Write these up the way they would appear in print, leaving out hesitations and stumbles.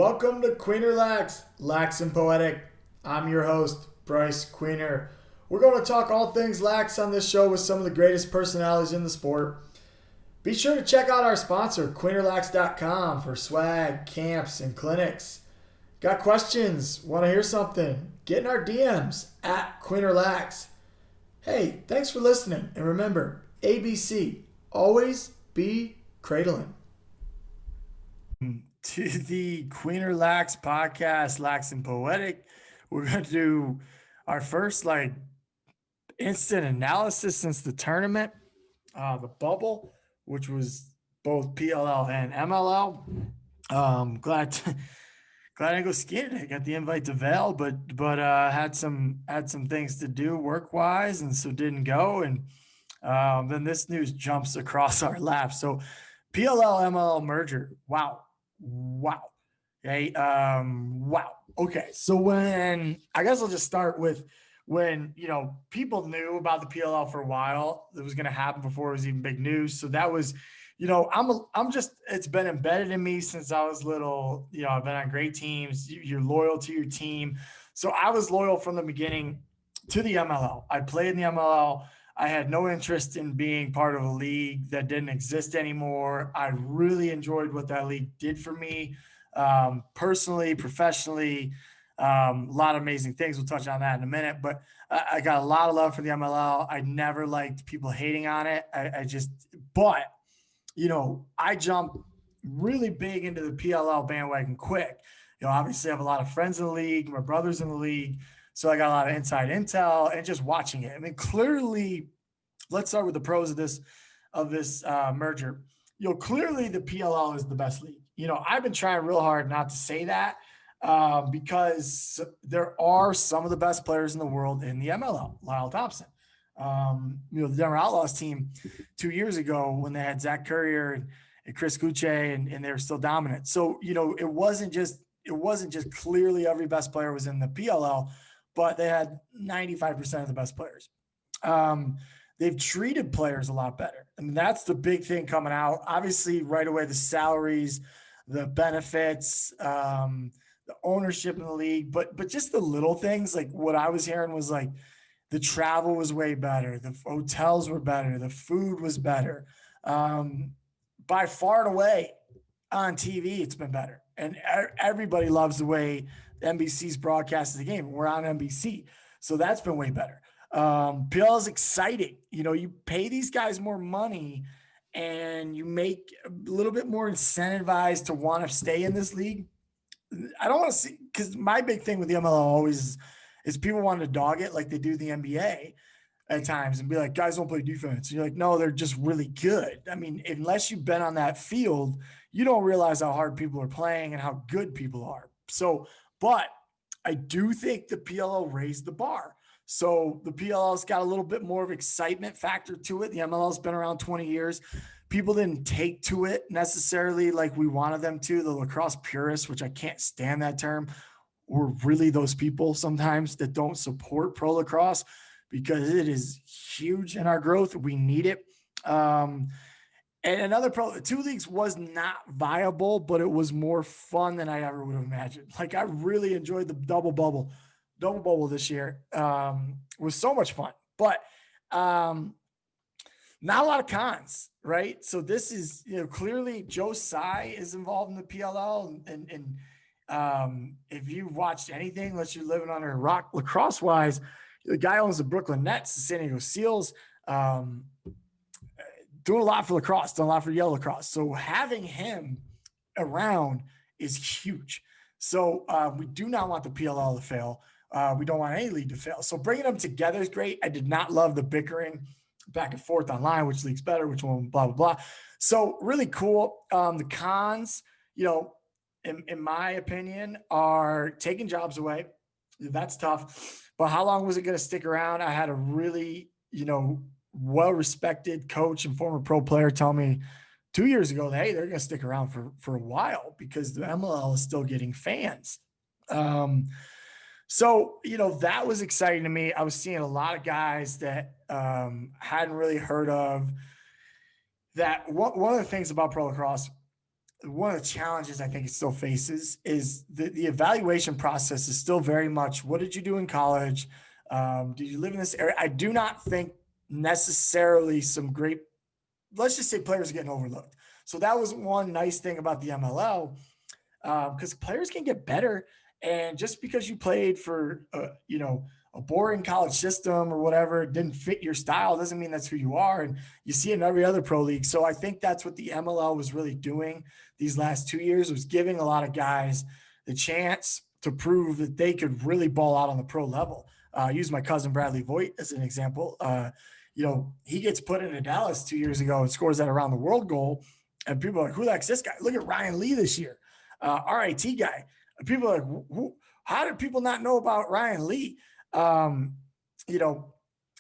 Welcome to Queener Lax, Lax and Poetic. I'm your host, Bryce Queener. We're going to talk all things lax on this show with some of the greatest personalities in the sport. Be sure to check out our sponsor, QueenerLax.com, for swag, camps, and clinics. Got questions? Want to hear something? Get in our DMs at QueenerLax. Hey, thanks for listening. And remember, ABC, always be cradling. To the Queener Lax podcast, Lax and Poetic. We're going to do our first instant analysis since the tournament, the bubble, which was both PLL and MLL. Glad I didn't go skiing today. Got the invite to Vail, but had some things to do work wise, and so didn't go. And then this news jumps across our lap. So PLL MLL merger. Wow. Okay. Wow. Okay. So I guess I'll just start with when, people knew about the PLL for a while. It was going to happen before it was even big news. So that was, it's been embedded in me since I was little. I've been on great teams. You're loyal to your team. So I was loyal from the beginning to the MLL. I played in the MLL. I had no interest in being part of a league that didn't exist anymore. I really enjoyed what that league did for me, personally, professionally, a lot of amazing things. We'll touch on that in a minute, but I got a lot of love for the MLL. I never liked people hating on it. I jumped really big into the PLL bandwagon quick. Obviously I have a lot of friends in the league. My brother's in the league. So I got a lot of inside intel and just watching it. I mean, clearly, let's start with the pros of this merger. Clearly the PLL is the best league. I've been trying real hard not to say that because there are some of the best players in the world in the MLL. Lyle Thompson, the Denver Outlaws team 2 years ago when they had Zach Currier and Chris Gucce and they were still dominant. So, it wasn't just clearly every best player was in the PLL, but they had 95% of the best players. They've treated players a lot better. I mean, that's the big thing coming out. Obviously, right away, the salaries, the benefits, the ownership in the league, but just the little things. Like what I was hearing was like the travel was way better. The hotels were better. The food was better. By far and away on TV, it's been better. And everybody loves the way NBC's broadcasted the game. We're on NBC. So that's been way better. PLL is exciting. You pay these guys more money and you make a little bit more incentivized to want to stay in this league. I don't want to see, because my big thing with the MLL always is people want to dog it like they do the NBA at times and be like, guys don't play defense. And you're like, no, they're just really good. I mean, unless you've been on that field, you don't realize how hard people are playing and how good people are. So, but I do think the PLL raised the bar. So the PLL's got a little bit more of excitement factor to it. The MLL's been around 20 years. People didn't take to it necessarily like we wanted them to. The lacrosse purists, which I can't stand that term, were really those people sometimes that don't support pro lacrosse because it is huge in our growth. We need it. And another two leagues was not viable, but it was more fun than I ever would have imagined. Like I really enjoyed the double bubble this year. Was so much fun, but not a lot of cons, right? So this is, clearly Joe Tsai is involved in the PLL and if you've watched anything, unless you're living under a rock lacrosse wise, the guy owns the Brooklyn Nets, the San Diego Seals, doing a lot for lacrosse, doing a lot for yellow lacrosse. So having him around is huge. So we do not want the PLL to fail. We don't want any league to fail. So bringing them together is great. I did not love the bickering back and forth online, which league's better, which one, blah, blah, blah. So really cool. The cons, in my opinion, are taking jobs away. That's tough. But how long was it going to stick around? I had a really, well-respected coach and former pro player tell me 2 years ago, hey, they're going to stick around for a while because the MLL is still getting fans. So, that was exciting to me. I was seeing a lot of guys that hadn't really heard of that. One of the things about pro lacrosse one of the challenges I think it still faces is the evaluation process is still very much, what did you do in college? Did you live in this area? I do not think necessarily some great, let's just say, players are getting overlooked. So that was one nice thing about the MLL, because players can get better. And just because you played for, a boring college system or whatever, didn't fit your style, doesn't mean that's who you are. And you see it in every other pro league. So I think that's what the MLL was really doing these last 2 years, was giving a lot of guys the chance to prove that they could really ball out on the pro level. Use my cousin Bradley Voigt as an example. He gets put into Dallas 2 years ago and scores that around the world goal. And people are like, who the heck's this guy? Look at Ryan Lee this year, RIT guy. And people are like, how did people not know about Ryan Lee? Um, you know,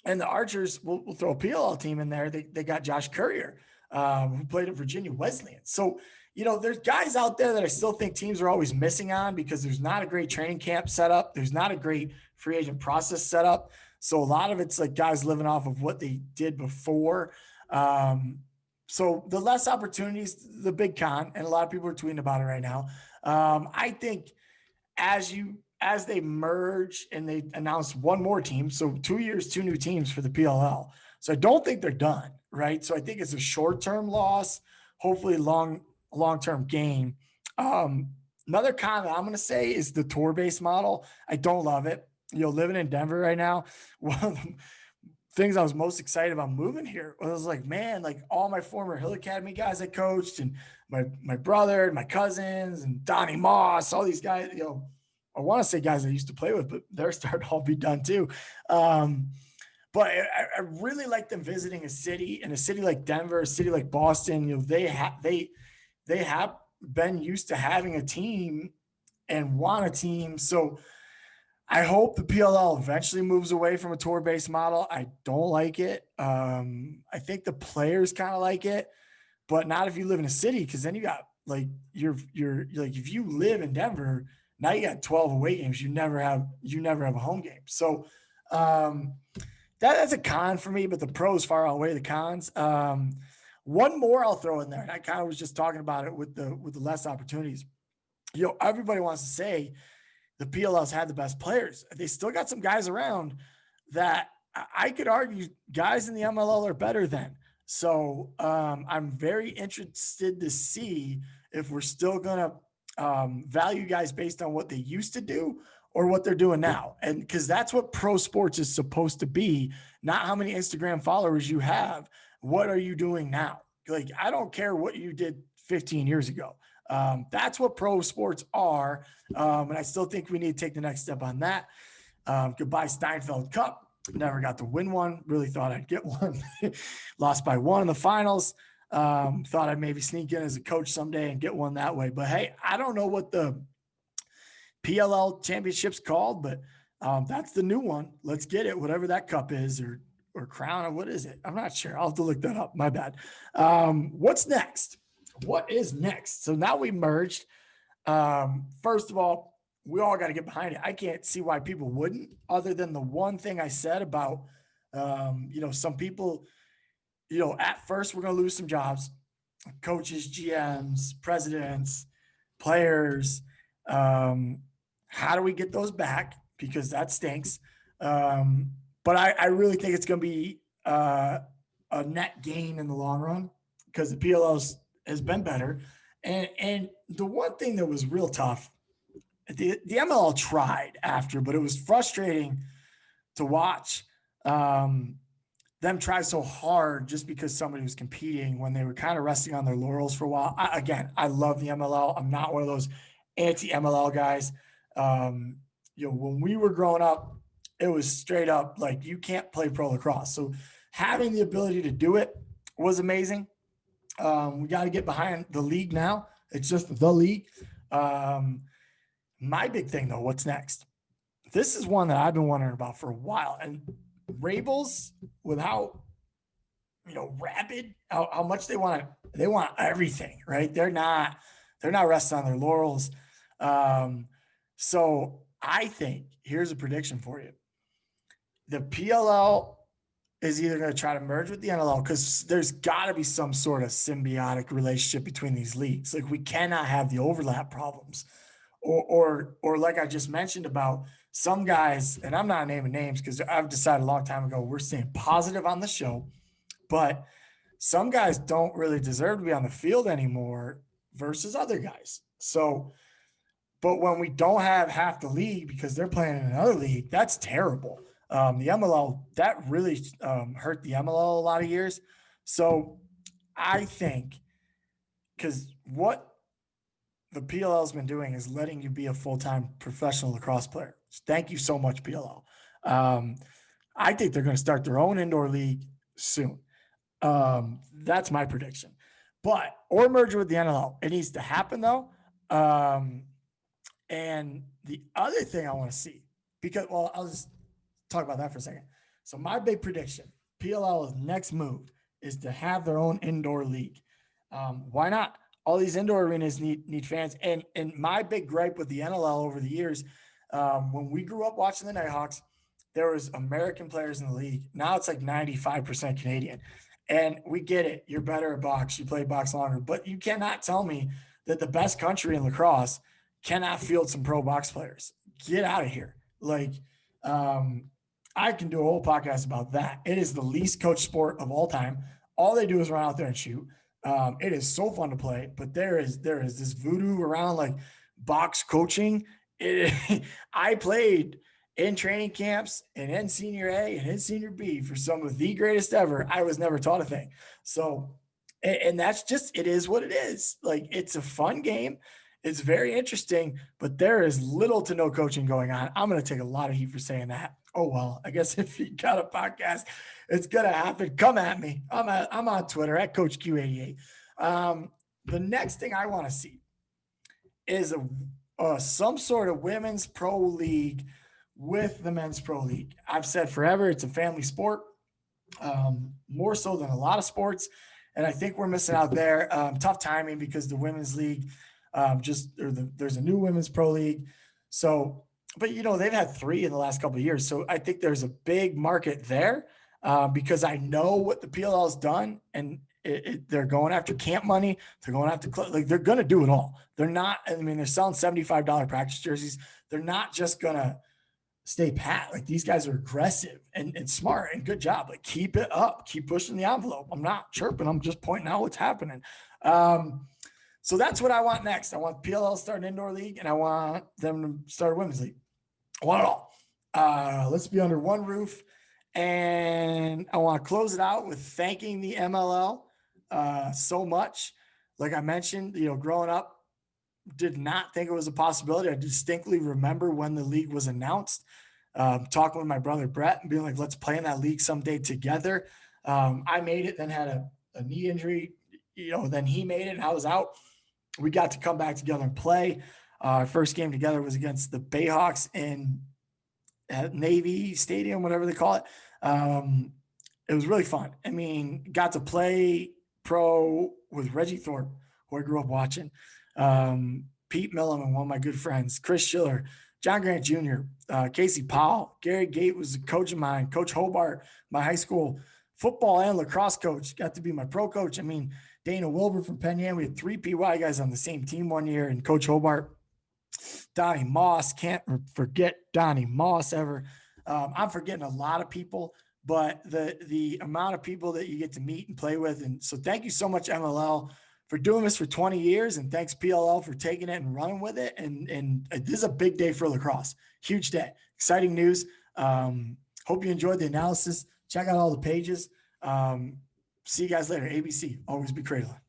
and the Archers, we'll throw a PLL team in there. They got Josh Courier, who played at Virginia Wesleyan. So, there's guys out there that I still think teams are always missing on, because there's not a great training camp set up. There's not a great free agent process set up. So a lot of it's like guys living off of what they did before. So the less opportunities, the big con, and a lot of people are tweeting about it right now. I think as they merge and they announce one more team, so 2 years, 2 new teams for the PLL. So I don't think they're done, right? So I think it's a short-term loss, hopefully long-term gain. Another con that I'm going to say is the tour-based model. I don't love it. Living in Denver right now, one of the things I was most excited about moving here, I was like, man, like all my former Hill Academy guys I coached, and my brother and my cousins and Donny Moss, all these guys, I want to say guys I used to play with, but they're starting to all be done too. But I really like them visiting a city like Denver, a city like Boston. They have been used to having a team and want a team. So I hope the PLL eventually moves away from a tour-based model. I don't like it. I think the players kind of like it, but not if you live in a city, because then you got like you're like, if you live in Denver, now you got 12 away games. You never have a home game. So that's a con for me, but the pros far outweigh the cons. One more I'll throw in there, and I kind of was just talking about it with the less opportunities. Everybody wants to say the PLL's had the best players. They still got some guys around that I could argue guys in the MLL are better than. So I'm very interested to see if we're still going to value guys based on what they used to do or what they're doing now. And because that's what pro sports is supposed to be, not how many Instagram followers you have. What are you doing now? Like, I don't care what you did 15 years ago. That's what pro sports are. And I still think we need to take the next step on that. Goodbye Steinfield Cup. Never got to win one. Really thought I'd get one. Lost by 1 in the finals. Thought I'd maybe sneak in as a coach someday and get one that way. But hey, I don't know what the PLL championship's called, but that's the new one. Let's get it, whatever that cup is, or crown, or what is it? I'm not sure. I'll have to look that up. My bad. What's next? What is next? So now we merged. First of all, we all got to get behind it. I can't see why people wouldn't, other than the one thing I said about, some people, at first we're going to lose some jobs, coaches, GMs, presidents, players. How do we get those back? Because that stinks. But I really think it's going to be a net gain in the long run, because the PLL has been better. And the one thing that was real tough, the MLL tried after, but it was frustrating to watch them try so hard just because somebody was competing when they were kind of resting on their laurels for a while. I love the MLL. I'm not one of those anti-MLL guys. When we were growing up, it was straight up like, you can't play pro lacrosse. So having the ability to do it was amazing. We got to get behind the league now. It's just the league. My big thing, though, what's next? This is one that I've been wondering about for a while. And Rabels, without, Rapid, how much they want everything, right? They're not resting on their laurels. So I think, here's a prediction for you. The PLL is either going to try to merge with the NLL, because there's got to be some sort of symbiotic relationship between these leagues. Like, we cannot have the overlap problems, or like I just mentioned about some guys, and I'm not naming names because I've decided a long time ago we're staying positive on the show, but some guys don't really deserve to be on the field anymore versus other guys. So, but when we don't have half the league because they're playing in another league, that's terrible. The MLL, that really hurt the MLL a lot of years. So I think, because what the PLL has been doing is letting you be a full-time professional lacrosse player. Thank you so much, PLL. I think they're going to start their own indoor league soon. That's my prediction. But, or merger with the NLL. It needs to happen, though. And the other thing I want to see, because, well, I'll just talk about that for a second. So my big prediction, PLL's next move is to have their own indoor league. Why not? All these indoor arenas need fans. And my big gripe with the NLL over the years, when we grew up watching the Nighthawks, there was American players in the league. Now it's like 95% Canadian. And we get it. You're better at box. You play box longer. But you cannot tell me that the best country in lacrosse cannot field some pro box players. Get out of here. Like, I can do a whole podcast about that. It is the least coached sport of all time. All they do is run out there and shoot. It is so fun to play, but there is this voodoo around like box coaching. I played in training camps and in senior A and in senior B for some of the greatest ever. I was never taught a thing. So, and that's just, it is what it is. Like, it's a fun game. It's very interesting, but there is little to no coaching going on. I'm going to take a lot of heat for saying that. Oh, well, I guess if you got a podcast, it's going to happen. Come at me. I'm on Twitter at Coach Q88. The next thing I want to see is some sort of women's pro league with the men's pro league. I've said forever, it's a family sport, more so than a lot of sports. And I think we're missing out there. Tough timing because the women's league, there's a new women's pro league. So, but they've had 3 in the last couple of years. So I think there's a big market there because I know what the PLL has done, and they're going after camp money. They're going after, like, they're going to do it all. They're not, I mean, they're selling $75 practice jerseys. They're not just going to stay pat. Like, these guys are aggressive and smart, and good job. Like, keep it up, keep pushing the envelope. I'm not chirping. I'm just pointing out what's happening. So that's what I want next. I want PLL to start an indoor league, and I want them to start a women's league. I want it all. Let's be under one roof. And I want to close it out with thanking the MLL so much. Like I mentioned, growing up, did not think it was a possibility. I distinctly remember when the league was announced, talking with my brother Brett and being like, let's play in that league someday together. I made it, then had a knee injury, then he made it and I was out. We got to come back together and play. Our first game together was against the Bayhawks at Navy Stadium, whatever they call it. It was really fun. I mean, got to play pro with Reggie Thorpe, who I grew up watching. Pete Milliman, one of my good friends, Chris Schiller, John Grant Jr., Casey Powell, Gary Gait was a coach of mine, Coach Hobart, my high school football and lacrosse coach, got to be my pro coach. I mean, Dana Wilbur from Penn Yan, we had 3 PY guys on the same team one year, and Coach Hobart, Donny Moss, can't forget Donny Moss ever. I'm forgetting a lot of people, but the amount of people that you get to meet and play with. And so thank you so much, MLL, for doing this for 20 years. And thanks, PLL, for taking it and running with it. And this is a big day for lacrosse. Huge day. Exciting news. Hope you enjoyed the analysis. Check out all the pages. See you guys later. ABC, always be cradling.